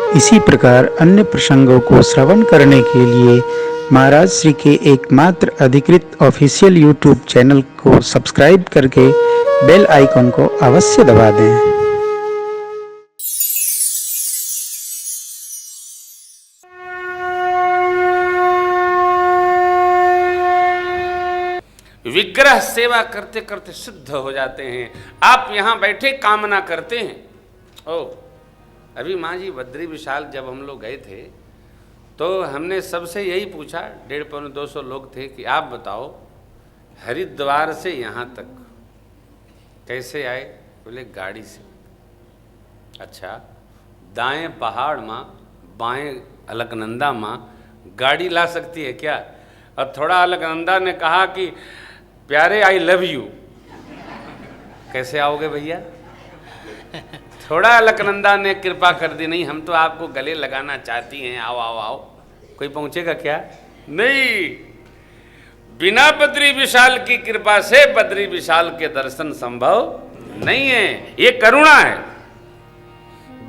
इसी प्रकार अन्य प्रसंगों को श्रवण करने के लिए महाराज श्री के एकमात्र अधिकृत ऑफिशियल यूट्यूब चैनल को सब्सक्राइब करके बेल आइकन को अवश्य दबा दें। विग्रह सेवा करते करते सिद्ध हो जाते हैं। आप यहाँ बैठे कामना करते हैं। ओ अभी माँ जी बद्री विशाल जब हम लोग गए थे तो हमने सबसे यही पूछा, 150-200 लोग थे, कि आप बताओ हरिद्वार से यहाँ तक कैसे आए? बोले गाड़ी से। अच्छा, दाएं पहाड़ माँ बाएं अलकनंदा माँ गाड़ी ला सकती है क्या? और थोड़ा अलकनंदा ने कहा कि प्यारे आई लव यू, कैसे आओगे भैया? थोड़ा अलकनंदा ने कृपा कर दी, नहीं हम तो आपको गले लगाना चाहती हैं, आओ आओ आओ। कोई पहुंचेगा क्या? नहीं, बिना बद्री विशाल की कृपा से बद्री विशाल के दर्शन संभव नहीं है। ये करुणा है,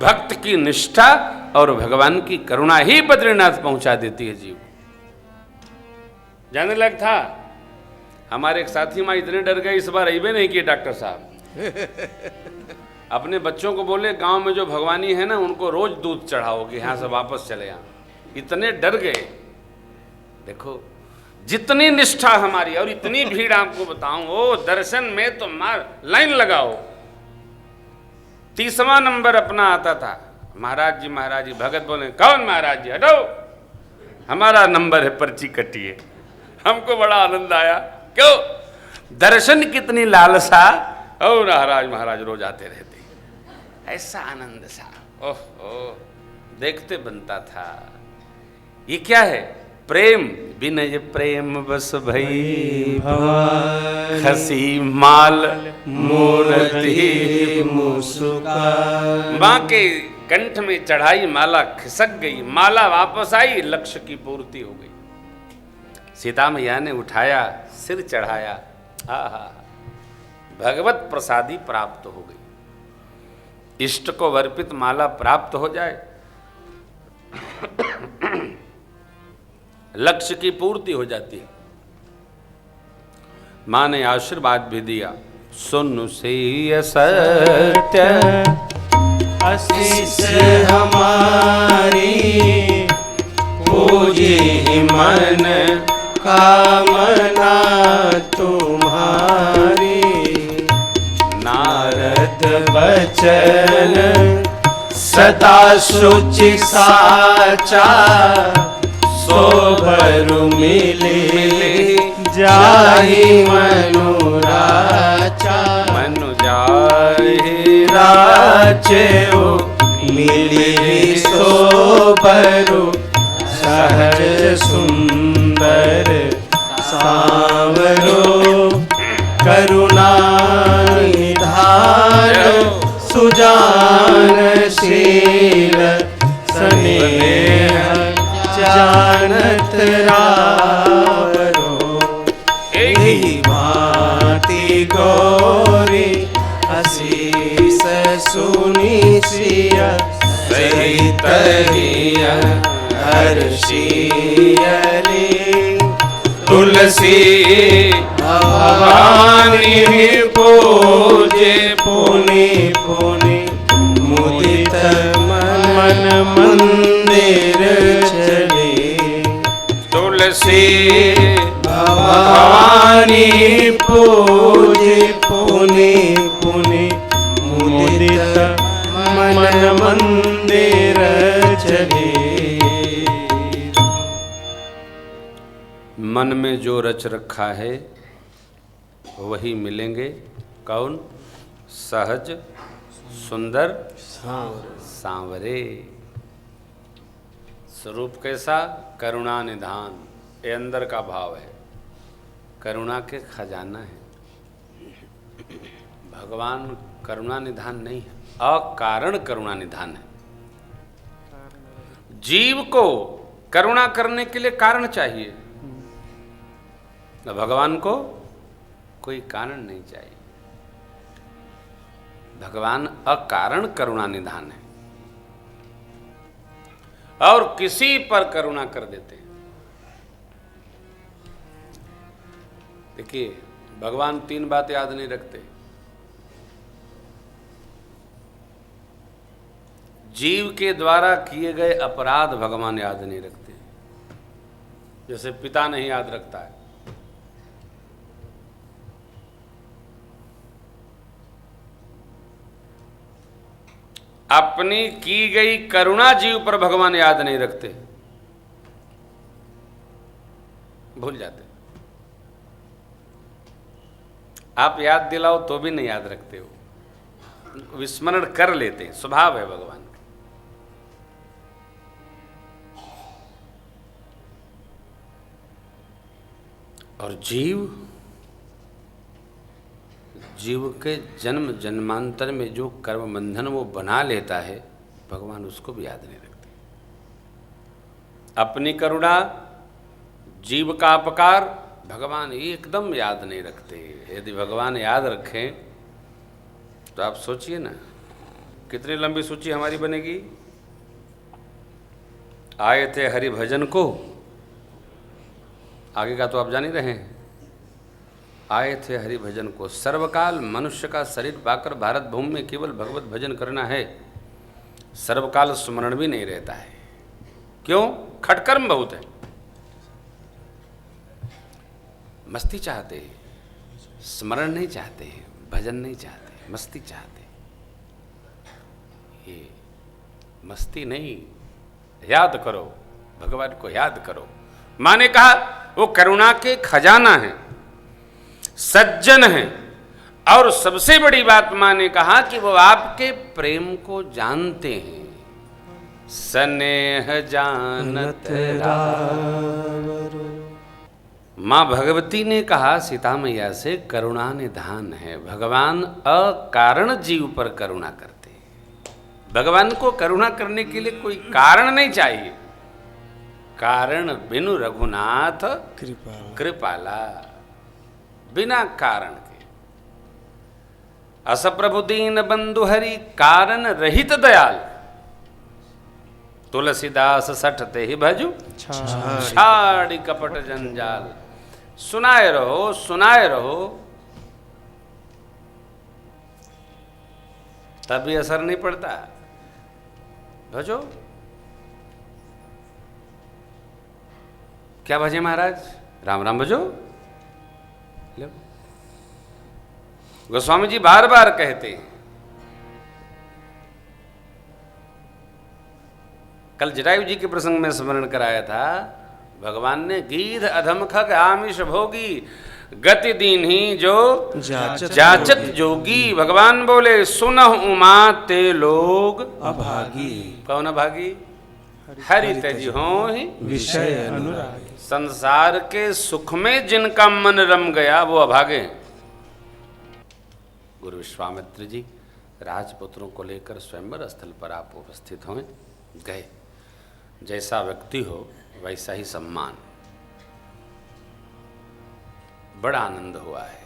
भक्त की निष्ठा और भगवान की करुणा ही बद्रीनाथ पहुंचा देती है जीव। जाने लग था हमारे एक साथी माँ इतने डर गए, इस बार अइबे नहीं किए डॉक्टर साहब। अपने बच्चों को बोले गांव में जो भगवानी है ना उनको रोज दूध चढ़ाओगे, यहाँ से वापस चले यहाँ। इतने डर गए। देखो जितनी निष्ठा हमारी और इतनी भीड़, आपको बताऊं ओ दर्शन में तो मार लाइन लगाओ। 30वां नंबर अपना आता था। महाराज जी भगत बोले कौन महाराज जी, हटो हमारा नंबर है, पर्ची कटिए। हमको बड़ा आनंद आया। क्यों? दर्शन कितनी लालसा, और महाराज रोज आते रहते, ऐसा आनंद सा, ओह देखते बनता था। ये क्या है? प्रेम। बिनय प्रेम बस भई खसी माल मूर्ति मुस्का। माँ के कंठ में चढ़ाई माला खिसक गई, माला वापस आई, लक्ष्य की पूर्ति हो गई। सीता मैया ने उठाया, सिर चढ़ाया, आहा भगवत प्रसादी प्राप्त हो गई। इष्ट को अर्पित माला प्राप्त हो जाए, लक्ष्य की पूर्ति हो जाती है। मां ने आशीर्वाद भी दिया, सुन से सत्य आशीष हमारी पूजी मन कामना तुम्हारी। नारद बचन सदा शुचि साचा सोभरु मिले जाहि मनुराचा। मनु जाहि राचे मिले सोभरु सहज सुंदर सांवरो। करुणा निधान सुजानशील स्नेह जानत रावरो। एहि भांति गौरी आशीष सुनि सिय सहित हर्षियली। तुलसी भवानी पूजे पुनि पुनि मुदित मन मंदिर चले। तुलसी भवानी पूजे पुनि पुनि मुदित मन मंदिर चले। मन में जो रच रखा है वही मिलेंगे। कौन? सहज सुंदर सांवरे। स्वरूप कैसा? करुणा निधान। ये अंदर का भाव है, करुणा के खजाना है। भगवान करुणा निधान नहीं है, अकारण करुणा निधान है। जीव को करुणा करने के लिए कारण चाहिए, भगवान को कोई कारण नहीं चाहिए। भगवान अकारण करुणा निधान है। और किसी पर करुणा कर देते हैं। देखिए, भगवान 3 बात याद नहीं रखते। जीव के द्वारा किए गए अपराध भगवान याद नहीं रखते, जैसे पिता नहीं याद रखता है। अपनी की गई करुणा जीव पर भगवान याद नहीं रखते, भूल जाते। आप याद दिलाओ तो भी नहीं याद रखते हो, विस्मरण कर लेते हैं, स्वभाव है भगवान का। और जीव के जन्म जन्मांतर में जो कर्म बंधन वो बना लेता है, भगवान उसको भी याद नहीं रखते। अपनी करुणा, जीव का अपकार भगवान एकदम याद नहीं रखते। यदि भगवान याद रखें तो आप सोचिए ना, कितनी लंबी सूची हमारी बनेगी। आए थे हरि भजन को, आगे का तो आप जान ही रहे हैं। आए थे हरि भजन को, सर्वकाल मनुष्य का शरीर पाकर भारत भूमि में केवल भगवत भजन करना है। सर्वकाल स्मरण भी नहीं रहता है। क्यों? खटकर्म बहुत है। मस्ती चाहते हैं, स्मरण नहीं चाहते हैं, भजन नहीं चाहते, मस्ती चाहते। ये मस्ती नहीं, याद करो, भगवान को याद करो। माँ ने कहा वो करुणा के खजाना है, सज्जन है, और सबसे बड़ी बात माँ ने कहा कि वो आपके प्रेम को जानते हैं। स्नेह जानत रावरो। माँ भगवती ने कहा सीता मैया से, करुणा निधान है। भगवान अकारण जीव पर करुणा करते हैं। भगवान को करुणा करने के लिए कोई कारण नहीं चाहिए। कारण बिनु रघुनाथ कृपाला, बिना कारण के। अस प्रभु दीन बंधु हरि, कारण रहित दयाल। तुलसीदास सठते ही भजु, छाड़ी कपट जंजाल। सुनाए रहो, सुनाए रहो, तभी असर नहीं पड़ता। भजो। क्या भजे महाराज? राम राम भजो। गोस्वामी जी बार बार कहते हैं। कल जटायु जी के प्रसंग में स्मरण कराया था, भगवान ने गीध अधम खग आमिष भोगी, गति दीन्ही जो जाचत जोगी। भगवान बोले सुनह उमा ते लोग अभागी। कौन अभागी? हरि तेजी होहि विषय अनुरागी। संसार के सुख में जिनका मन रम गया वो अभागे हैं। गुरु विश्वामित्र जी राजपुत्रों को लेकर स्वयंवर स्थल पर आप उपस्थित हों गए। जैसा व्यक्ति हो वैसा ही सम्मान। बड़ा आनंद हुआ है,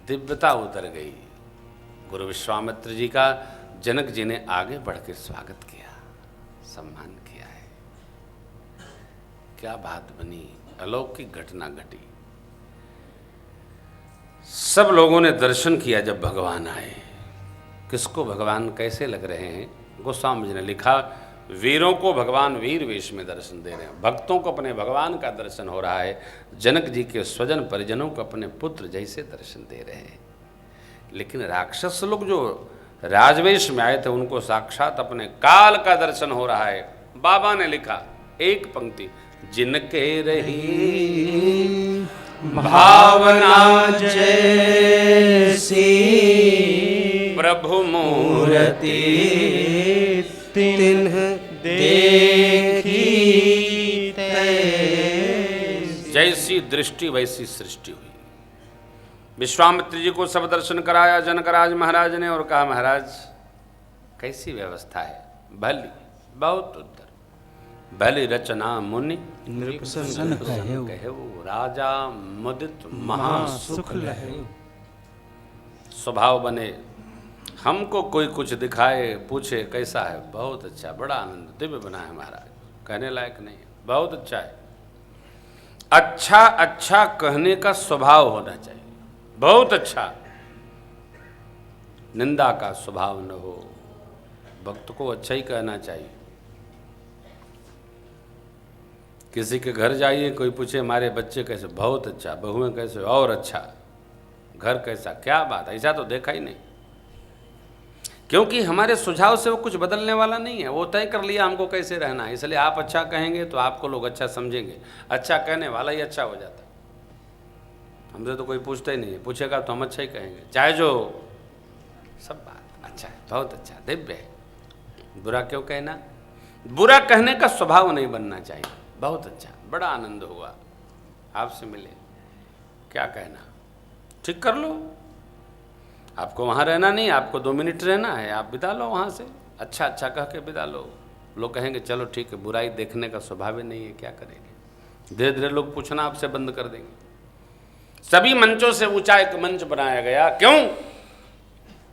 दिव्यता उतर गई। गुरु विश्वामित्र जी का जनक जी ने आगे बढ़ के स्वागत किया, सम्मान किया है। क्या बात बनी, अलौकिक घटना घटी। सब लोगों ने दर्शन किया जब भगवान आए। किसको भगवान कैसे लग रहे हैं? गोस्वामी जी ने लिखा, वीरों को भगवान वीर वेश में दर्शन दे रहे हैं, भक्तों को अपने भगवान का दर्शन हो रहा है, जनक जी के स्वजन परिजनों को अपने पुत्र जैसे दर्शन दे रहे हैं। लेकिन राक्षस लोग जो राजवेश में आए थे उनको साक्षात अपने काल का दर्शन हो रहा है। बाबा ने लिखा एक पंक्ति, जिनके रही भावना जैसी प्रभु मूर्ति तिन्ह देखी तैसी। जैसी दृष्टि वैसी सृष्टि हुई। विश्वामित्र जी को सब दर्शन कराया जनकराज महाराज ने और कहा, महाराज कैसी व्यवस्था है? भली, बहुत उद्धर। भली रचना मुनि नृपसन कहेऊ, राजा मुदित महासुख सुख लहे। स्वभाव बने हमको कोई कुछ दिखाए, पूछे कैसा है, बहुत अच्छा, बड़ा आनंद, दिव्य बना है महाराज, कहने लायक नहीं है, बहुत अच्छा है। अच्छा अच्छा कहने का स्वभाव होना चाहिए, बहुत अच्छा, निंदा का स्वभाव न हो, भक्त को अच्छा ही कहना चाहिए। किसी के घर जाइए, कोई पूछे हमारे बच्चे कैसे, बहुत अच्छा, बहुएं कैसे, और अच्छा, घर कैसा, क्या बात, ऐसा तो देखा ही नहीं। क्योंकि हमारे सुझाव से वो कुछ बदलने वाला नहीं है, वो तय कर लिया हमको कैसे रहना है, इसलिए आप अच्छा कहेंगे तो आपको लोग अच्छा समझेंगे, अच्छा कहने वाला ही अच्छा हो जाता है। हमसे तो कोई पूछता ही नहीं है, पूछेगा तो हम अच्छा ही कहेंगे, चाहे जो सब बात अच्छा है, बहुत अच्छा, दिव्य है, बुरा क्यों कहना, बुरा कहने का स्वभाव नहीं बनना चाहिए। बहुत अच्छा, बड़ा आनंद हुआ आपसे मिले, क्या कहना, ठीक कर लो, आपको वहाँ रहना नहीं, आपको 2 मिनट रहना है, आप बिता लो वहाँ से, अच्छा अच्छा कह के बिता लो। लोग कहेंगे चलो ठीक है, बुराई देखने का स्वभाव ही नहीं है, क्या करेंगे, धीरे धीरे लोग पूछना आपसे बंद कर देंगे। सभी मंचों से ऊंचा एक मंच बनाया गया, क्यों,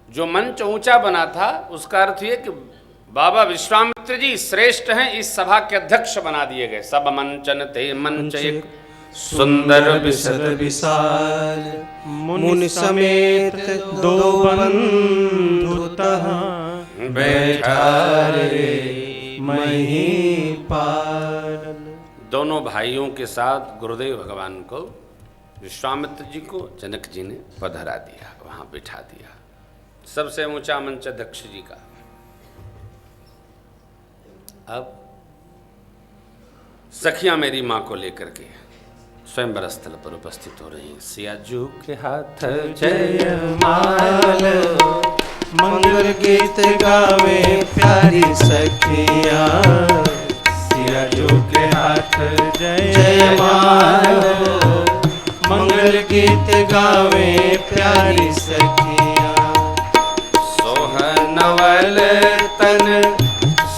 जो मंच ऊंचा बना था उसका अर्थ ये कि बाबा विश्वामित्र जी श्रेष्ठ हैं, इस सभा के अध्यक्ष बना दिए गए। सब मंचन ते मंच एक सुंदर विशद विशाल, मुनि समेत 2 बंधुतः बैठा रे महीपाल। दोनों भाइयों के साथ गुरुदेव भगवान को, विश्वामित्र जी को जनक जी ने पधरा दिया, वहाँ बिठा दिया, सबसे ऊंचा मंच अध्यक्ष जी का। अब सखियां मेरी माँ को लेकर के स्वयंवर स्थल पर उपस्थित हो रही हैं। सियाजू के हाथ जय माल, मंगल गीत गावे प्यारी सखिया, सियाजू के हाथ जय माल, मंगल गीत गावे प्यारी सखिया। सोहनवल तन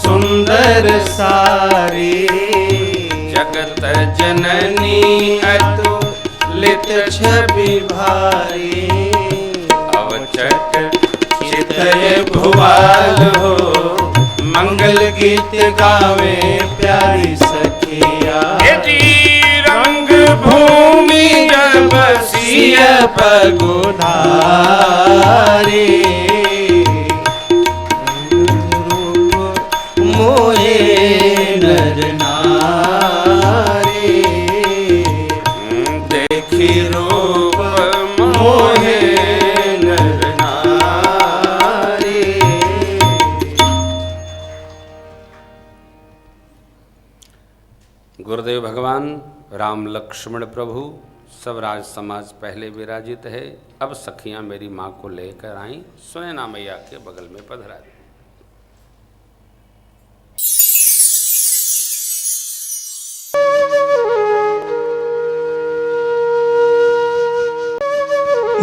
सुंदर सारी, जगत जननी अतुलित छवि भारी, अवचट चितय भुवाल हो, मंगल गीत गावे प्यारी सखिया। रंग भूमि जब सिय पगुधारी, मोहे नर नारी, देखी रूप मोहे नर नारी। गुरुदेव भगवान, राम लक्ष्मण प्रभु, सब राज समाज पहले विराजित है। अब सखियां मेरी माँ को लेकर आई, सुनैना मैया के बगल में पधरा दी।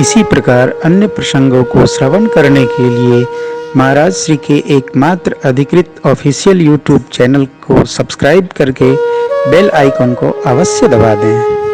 इसी प्रकार अन्य प्रसंगों को श्रवण करने के लिए महाराज श्री के एकमात्र अधिकृत ऑफिशियल यूट्यूब चैनल को सब्सक्राइब करके बेल आइकन को अवश्य दबा दें।